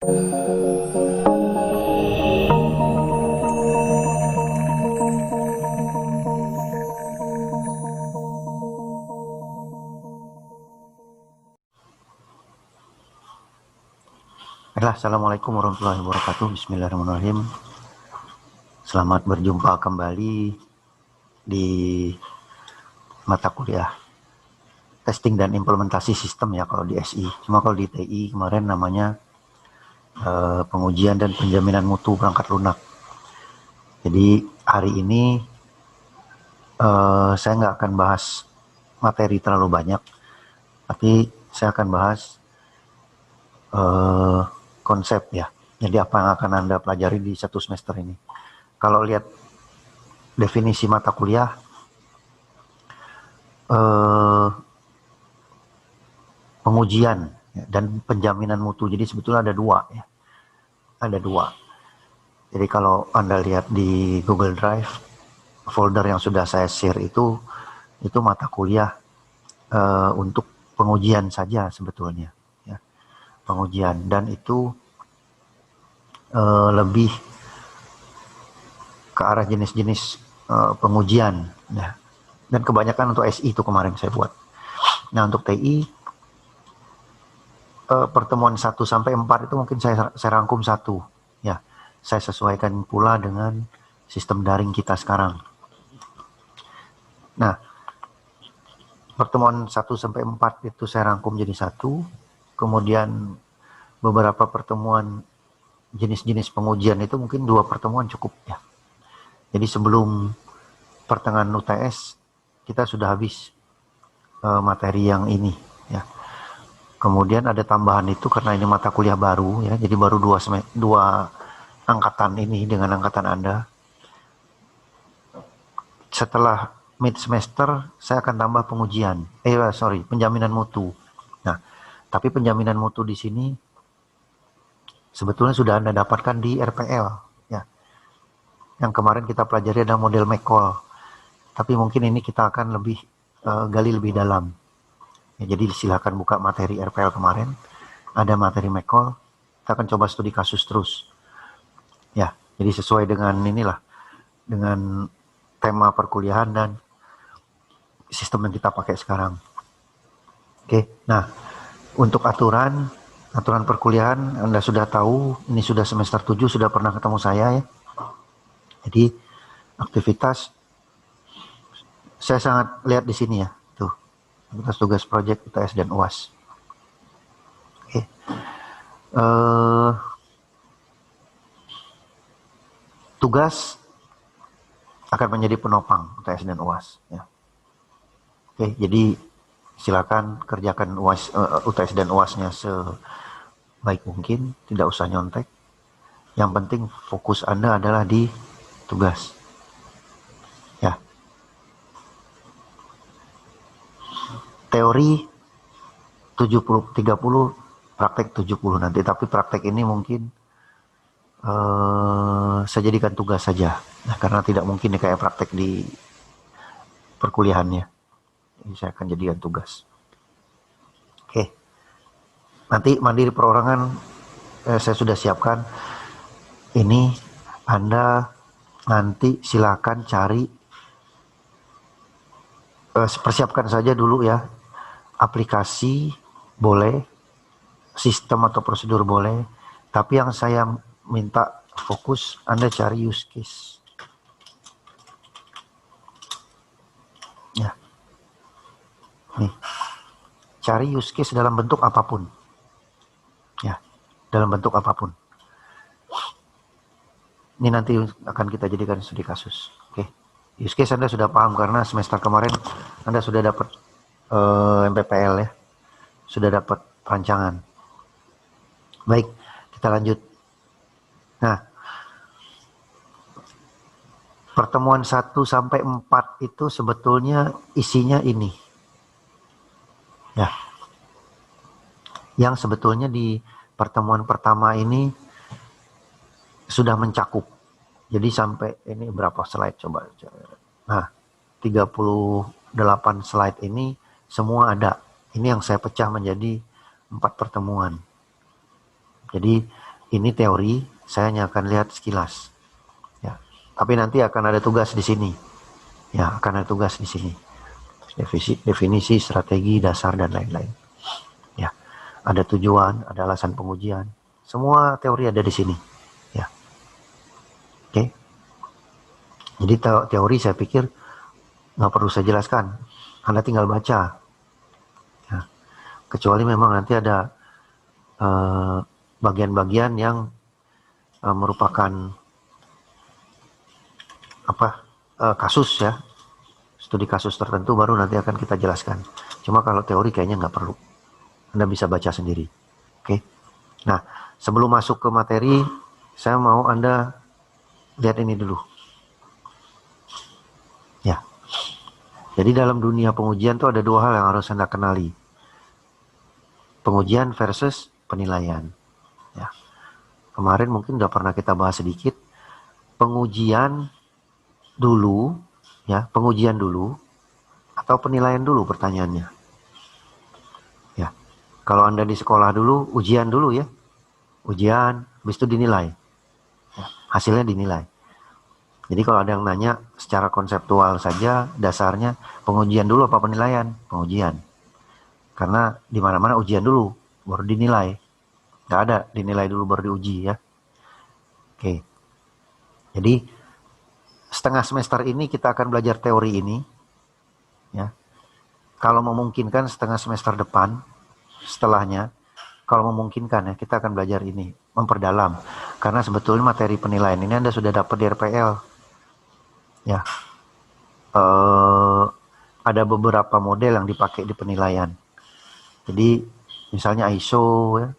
Assalamualaikum warahmatullahi wabarakatuh. Bismillahirrahmanirrahim. Selamat berjumpa kembali di mata kuliah testing dan implementasi sistem ya kalau di SI. Cuma kalau di TI kemarin namanya pengujian dan penjaminan mutu perangkat lunak. Jadi hari ini saya nggak akan bahas materi terlalu banyak, tapi saya akan bahas konsep ya. Jadi apa yang akan Anda pelajari di satu semester ini. Kalau lihat definisi mata kuliah, pengujian ya, dan penjaminan mutu. Jadi sebetulnya ada dua ya. Ada dua. Jadi kalau Anda lihat di Google Drive, folder yang sudah saya share itu mata kuliah untuk pengujian saja sebetulnya. Ya. Pengujian. Dan itu lebih ke arah jenis-jenis pengujian. Ya. Dan kebanyakan untuk SI itu kemarin saya buat. Nah untuk TI, pertemuan 1 sampai 4 itu mungkin saya rangkum satu. Ya, saya sesuaikan pula dengan sistem daring kita sekarang. Nah, pertemuan 1 sampai 4 itu saya rangkum jadi satu. Kemudian beberapa pertemuan jenis-jenis pengujian itu mungkin 2 pertemuan cukup ya. Jadi sebelum pertengahan UTS kita sudah habis materi yang ini ya. Kemudian ada tambahan itu karena ini mata kuliah baru ya, jadi baru dua angkatan ini dengan angkatan Anda. Setelah mid semester saya akan tambah penjaminan mutu. Nah, tapi penjaminan mutu di sini sebetulnya sudah Anda dapatkan di RPL ya. Yang kemarin kita pelajari ada model McCall. Tapi mungkin ini kita akan lebih gali lebih dalam. Ya, jadi silakan buka materi RPL kemarin. Ada materi McCall. Kita akan coba studi kasus terus. Ya, jadi sesuai dengan inilah, dengan tema perkuliahan dan sistem yang kita pakai sekarang. Oke, nah untuk aturan perkuliahan Anda sudah tahu. Ini sudah semester 7, sudah pernah ketemu saya ya. Jadi aktivitas saya sangat lihat di sini ya, tuh tugas proyek UTS dan UAS. Oke. Tugas akan menjadi penopang UTS dan UAS ya. Oke, jadi silakan kerjakan UTS dan UASnya sebaik mungkin, tidak usah nyontek. Yang penting fokus Anda adalah di tugas. Ya. Teori 70-30, praktek 70 nanti, tapi praktek ini mungkin saya jadikan tugas saja. Nah, karena tidak mungkin kayak praktek di perkuliahannya. Jadi saya akan jadikan tugas. Oke. Nanti mandiri perorangan saya sudah siapkan. Ini Anda nanti silakan cari, persiapkan saja dulu ya. Aplikasi boleh, sistem atau prosedur boleh, tapi yang saya minta fokus Anda cari use case. Ya. Nih. Cari use case dalam bentuk apapun. Ya, dalam bentuk apapun. Ini nanti akan kita jadikan studi kasus. Oke. Use case Anda sudah paham karena semester kemarin Anda sudah dapat MPPL ya. Sudah dapat perancangan. Baik, kita lanjut. Nah, pertemuan 1 sampai 4 itu sebetulnya isinya ini. Ya. Yang sebetulnya di pertemuan pertama ini sudah mencakup. Jadi sampai ini berapa slide coba. Nah, 38 slide ini semua ada. Ini yang saya pecah menjadi 4 pertemuan. Jadi ini teori, saya hanya akan lihat sekilas. Ya. Tapi nanti akan ada tugas di sini. Ya, akan ada tugas di sini. Definisi, strategi, dasar, dan lain-lain. Ya, ada tujuan, ada alasan pengujian. Semua teori ada di sini. Ya, oke. Jadi teori saya pikir nggak perlu saya jelaskan. Anda tinggal baca. Ya. Kecuali memang nanti ada bagian-bagian yang merupakan kasus ya, studi kasus tertentu baru nanti akan kita jelaskan. Cuma kalau teori kayaknya nggak perlu. Anda bisa baca sendiri. Oke. Nah, sebelum masuk ke materi, saya mau Anda lihat ini dulu. Ya. Jadi dalam dunia pengujian itu ada dua hal yang harus Anda kenali. Pengujian versus penilaian. Ya. Kemarin mungkin udah pernah kita bahas sedikit. Pengujian dulu, ya, pengujian dulu atau penilaian dulu pertanyaannya. Ya. Kalau Anda di sekolah dulu, ujian dulu ya. Ujian, habis itu dinilai. Ya, hasilnya dinilai. Jadi kalau ada yang nanya secara konseptual saja, dasarnya pengujian dulu apa penilaian? Pengujian. Karena di mana-mana ujian dulu, baru dinilai. Nggak ada dinilai dulu baru diuji ya. Oke. Jadi setengah semester ini kita akan belajar teori ini. Ya. Kalau memungkinkan setengah semester depan, setelahnya, kalau memungkinkan ya kita akan belajar ini, memperdalam. Karena sebetulnya materi penilaian ini Anda sudah dapat di RPL. Ya. Ada beberapa model yang dipakai di penilaian. Jadi misalnya ISO ya,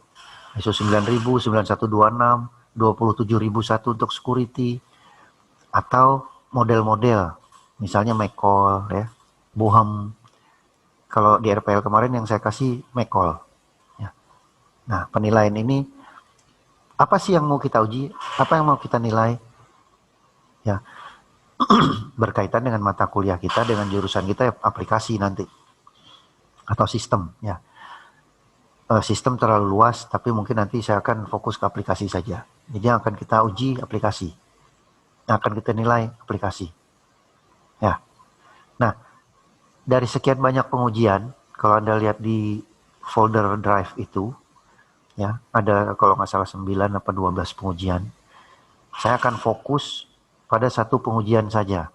ISO 9000, 9126, 27001 untuk security, atau model-model misalnya McCall ya, Bohem. Kalau di RPL kemarin yang saya kasih McCall ya. Nah, penilaian ini apa sih yang mau kita uji, apa yang mau kita nilai ya, berkaitan dengan mata kuliah kita, dengan jurusan kita, aplikasi nanti atau sistem ya. Sistem terlalu luas, tapi mungkin nanti saya akan fokus ke aplikasi saja. Jadi yang akan kita uji aplikasi, yang akan kita nilai aplikasi. Ya. Nah, dari sekian banyak pengujian, kalau Anda lihat di folder drive itu, ya, ada kalau nggak salah 9 atau 12 pengujian. Saya akan fokus pada satu pengujian saja.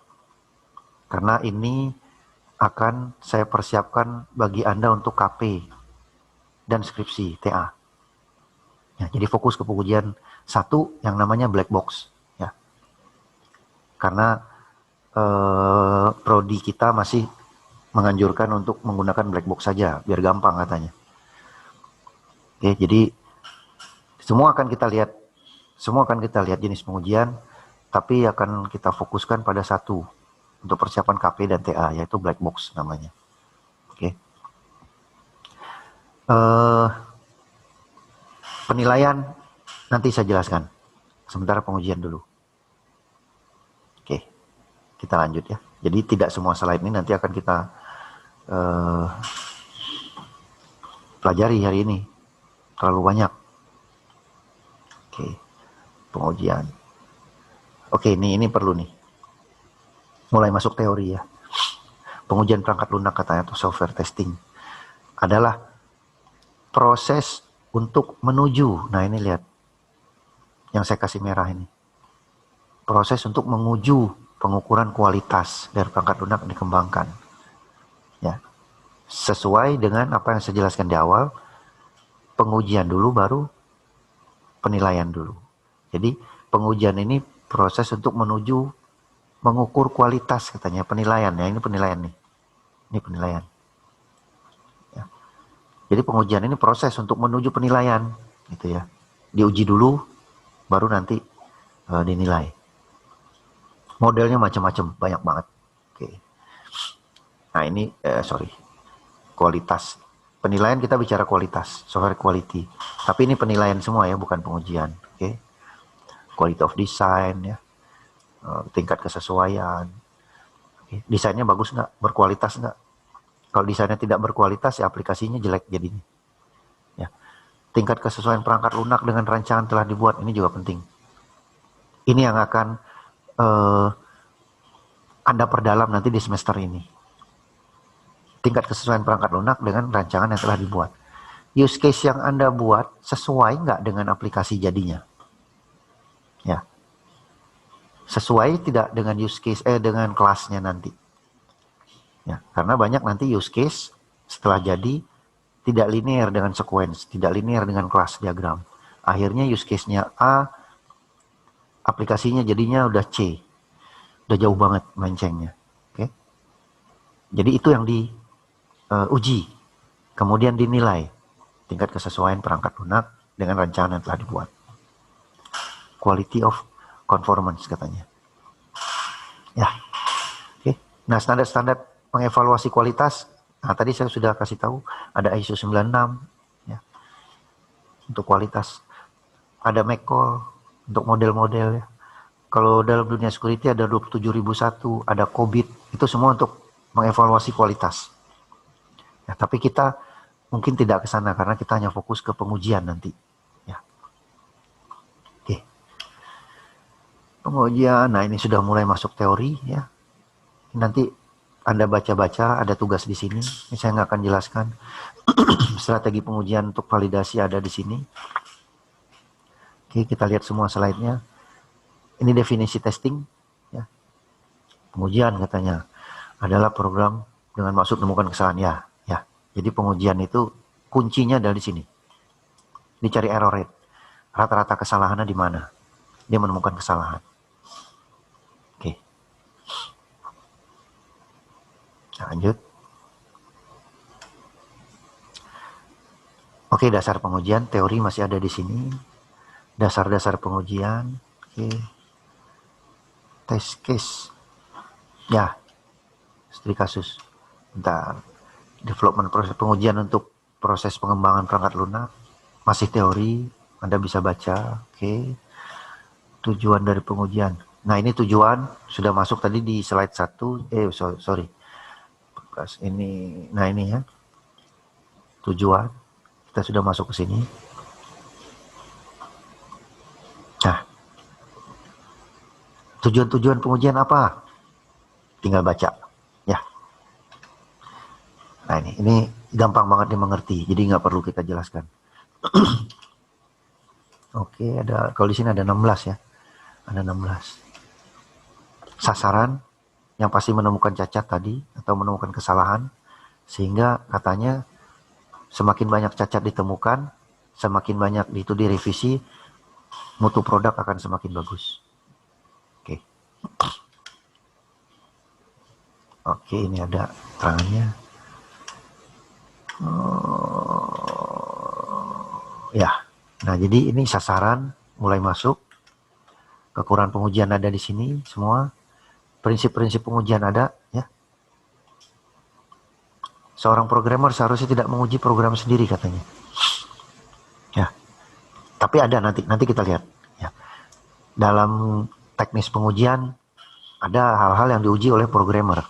Karena ini akan saya persiapkan bagi Anda untuk KP dan skripsi TA. Ya, jadi fokus ke pengujian satu yang namanya black box. Ya. Karena prodi kita masih menganjurkan untuk menggunakan black box saja, biar gampang katanya. Oke, jadi semua akan kita lihat jenis pengujian, tapi akan kita fokuskan pada satu untuk persiapan KP dan TA, yaitu black box namanya. Oke. Penilaian nanti saya jelaskan. Sementara pengujian dulu. Oke, kita lanjut ya. Jadi tidak semua slide ini nanti akan kita pelajari hari ini. Terlalu banyak. Oke, pengujian. Oke, ini perlu nih. Mulai masuk teori ya. Pengujian perangkat lunak katanya atau software testing adalah proses untuk menuju. Nah, ini lihat. Yang saya kasih merah ini. Proses untuk menguju pengukuran kualitas dari perangkat lunak dikembangkan. Ya. Sesuai dengan apa yang saya jelaskan di awal, pengujian dulu baru penilaian dulu. Jadi, pengujian ini proses untuk menuju mengukur kualitas katanya, penilaian ya, ini penilaian nih. Ini penilaian. Ya. Jadi pengujian ini proses untuk menuju penilaian gitu ya. Diuji dulu baru nanti dinilai. Modelnya macam-macam, banyak banget. Oke. Nah, ini kualitas. Penilaian kita bicara kualitas, software quality. Tapi ini penilaian semua ya, bukan pengujian. Oke. Quality of design ya. Tingkat kesesuaian. Oke. Desainnya bagus nggak? Berkualitas nggak? Kalau desainnya tidak berkualitas, ya aplikasinya jelek jadinya. Ya. tingkat kesesuaian perangkat lunak dengan rancangan telah dibuat, ini juga penting. Ini yang akan Anda perdalam nanti di semester ini. Tingkat kesesuaian perangkat lunak dengan rancangan yang telah dibuat. Use case yang Anda buat sesuai nggak dengan aplikasi jadinya? Ya. Sesuai tidak dengan use case, dengan kelasnya nanti. Ya, karena banyak nanti use case setelah jadi tidak linear dengan sequence, tidak linear dengan kelas diagram. Akhirnya use case-nya A, aplikasinya jadinya udah C. Udah jauh banget melencengnya. Oke. Jadi itu yang diuji. Kemudian dinilai tingkat kesesuaian perangkat lunak dengan rancangan yang telah dibuat. Quality of conformance katanya. Ya. Oke. Nah, standar-standar mengevaluasi kualitas, nah tadi saya sudah kasih tahu ada ISO 96 ya. Untuk kualitas, ada McCall untuk model-model ya. Kalau dalam dunia security ada 27001, ada COBIT, itu semua untuk mengevaluasi kualitas. Ya, tapi kita mungkin tidak ke sana karena kita hanya fokus ke pengujian nanti. Ya. Oke. Pengujian, nah ini sudah mulai masuk teori ya. Nanti Anda baca-baca, ada tugas di sini. Ini saya nggak akan jelaskan. Strategi pengujian untuk validasi ada di sini. Oke, kita lihat semua slide-nya. Ini definisi testing. Ya. Pengujian katanya adalah program dengan maksud menemukan kesalahan. Ya. Jadi pengujian itu kuncinya ada di sini. Dicari error rate. Rata-rata kesalahannya di mana? Dia menemukan kesalahan. Oke. Lanjut. Oke, dasar pengujian, teori masih ada di sini. Dasar-dasar pengujian. Oke. Test case. Ya. Studi kasus. Bentar. Development proses pengujian untuk proses pengembangan perangkat lunak. Masih teori. Anda bisa baca. Oke. Tujuan dari pengujian. Nah, ini tujuan sudah masuk tadi di slide 1. Sorry. Ini, nah ini ya. Tujuan. Kita sudah masuk ke sini. Nah, tujuan-tujuan pengujian apa? Tinggal baca, ya. Nah ini gampang banget dimengerti, jadi nggak perlu kita jelaskan. Oke, ada kalau di sini ada 16 ya, ada 16. Sasaran yang pasti menemukan cacat tadi atau menemukan kesalahan, sehingga katanya semakin banyak cacat ditemukan, semakin banyak itu direvisi, mutu produk akan semakin bagus. Oke. Oke, ini ada terangannya. Ya. Nah, jadi ini sasaran mulai masuk. Kekurangan pengujian ada di sini semua. Prinsip-prinsip pengujian ada, ya. Seorang programmer seharusnya tidak menguji program sendiri katanya. Ya. Tapi ada nanti kita lihat, ya. Dalam teknis pengujian ada hal-hal yang diuji oleh programmer.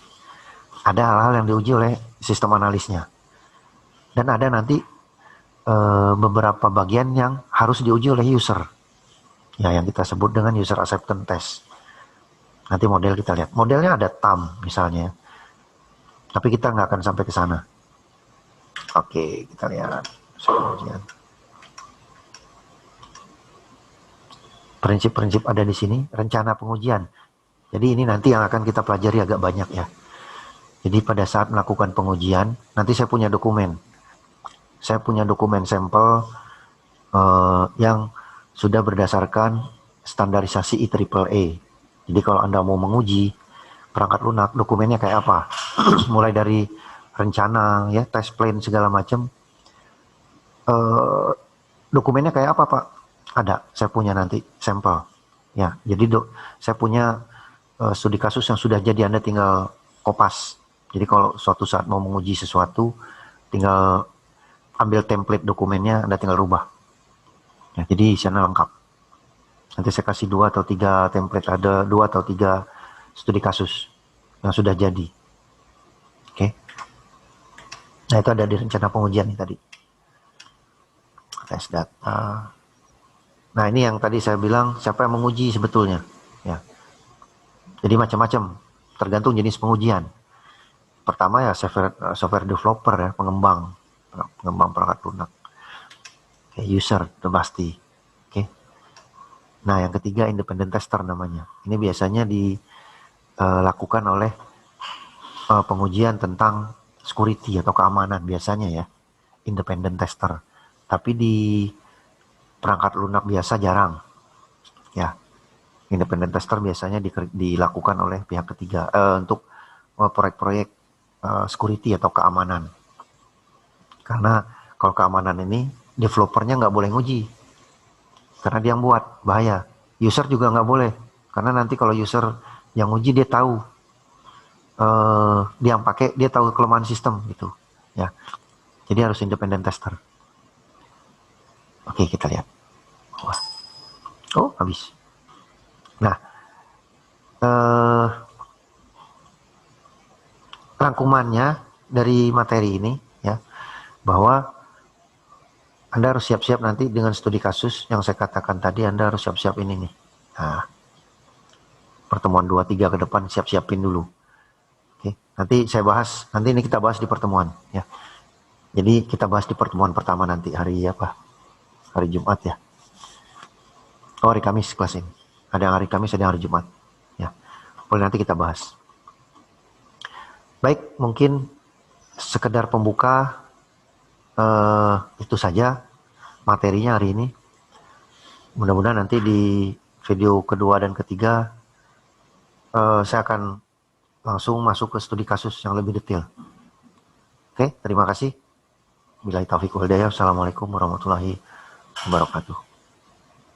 Ada hal-hal yang diuji oleh sistem analisnya. Dan ada nanti beberapa bagian yang harus diuji oleh user. Ya, yang kita sebut dengan user acceptance test. Nanti model kita lihat. Modelnya ada TAM misalnya. Tapi kita nggak akan sampai ke sana. Oke, kita lihat. Prinsip-prinsip ada di sini. Rencana pengujian. Jadi ini nanti yang akan kita pelajari agak banyak ya. Jadi pada saat melakukan pengujian, nanti saya punya dokumen. Saya punya dokumen sampel yang sudah berdasarkan standarisasi IEEE. Jadi kalau Anda mau menguji perangkat lunak, dokumennya kayak apa? Mulai dari rencana, ya, test plan segala macam. Dokumennya kayak apa, Pak? Ada, saya punya nanti sampel. Ya, jadi saya punya studi kasus yang sudah jadi, Anda tinggal kopas. Jadi kalau suatu saat mau menguji sesuatu, tinggal ambil template dokumennya, Anda tinggal rubah. Ya, jadi sana lengkap. Nanti saya kasih 2 atau 3 template, ada 2 atau 3 studi kasus yang sudah jadi. Oke. Nah, itu ada di rencana pengujian nih tadi. tes data. Nah, ini yang tadi saya bilang siapa yang menguji sebetulnya, ya. Jadi macam-macam, tergantung jenis pengujian. Pertama ya software developer ya, pengembang perangkat lunak. Oke, user itu pasti. Oke. Nah, yang ketiga independent tester namanya. Ini biasanya dilakukan oleh pengujian tentang security atau keamanan biasanya ya, independent tester. Tapi di perangkat lunak biasa jarang. Ya, independent tester biasanya dilakukan oleh pihak ketiga untuk proyek-proyek security atau keamanan. Karena kalau keamanan ini developernya nggak boleh nguji, karena dia yang buat bahaya. User juga nggak boleh, karena nanti kalau user yang nguji dia tahu, dia yang pakai dia tahu kelemahan sistem gitu, ya. Jadi harus independent tester. Oke, kita lihat. Wah. Oh, habis. Nah, rangkumannya dari materi ini ya, bahwa Anda harus siap-siap nanti dengan studi kasus yang saya katakan tadi. Anda harus siap-siap ini nih. Nah, pertemuan 2-3 ke depan siap-siapin dulu. Oke, nanti saya bahas, nanti ini kita bahas di pertemuan ya. Jadi kita bahas di pertemuan pertama nanti hari apa? Hari Jumat ya. Oh, hari Kamis kelas ini. Ada yang hari Kamis, ada yang hari Jumat. Ya, boleh nanti kita bahas. Baik, mungkin sekedar pembuka, itu saja materinya hari ini. Mudah-mudahan nanti di video kedua dan ketiga saya akan langsung masuk ke studi kasus yang lebih detail. Oke, terima kasih. Billahi taufiq wal hidayah. Assalamualaikum warahmatullahi wabarakatuh.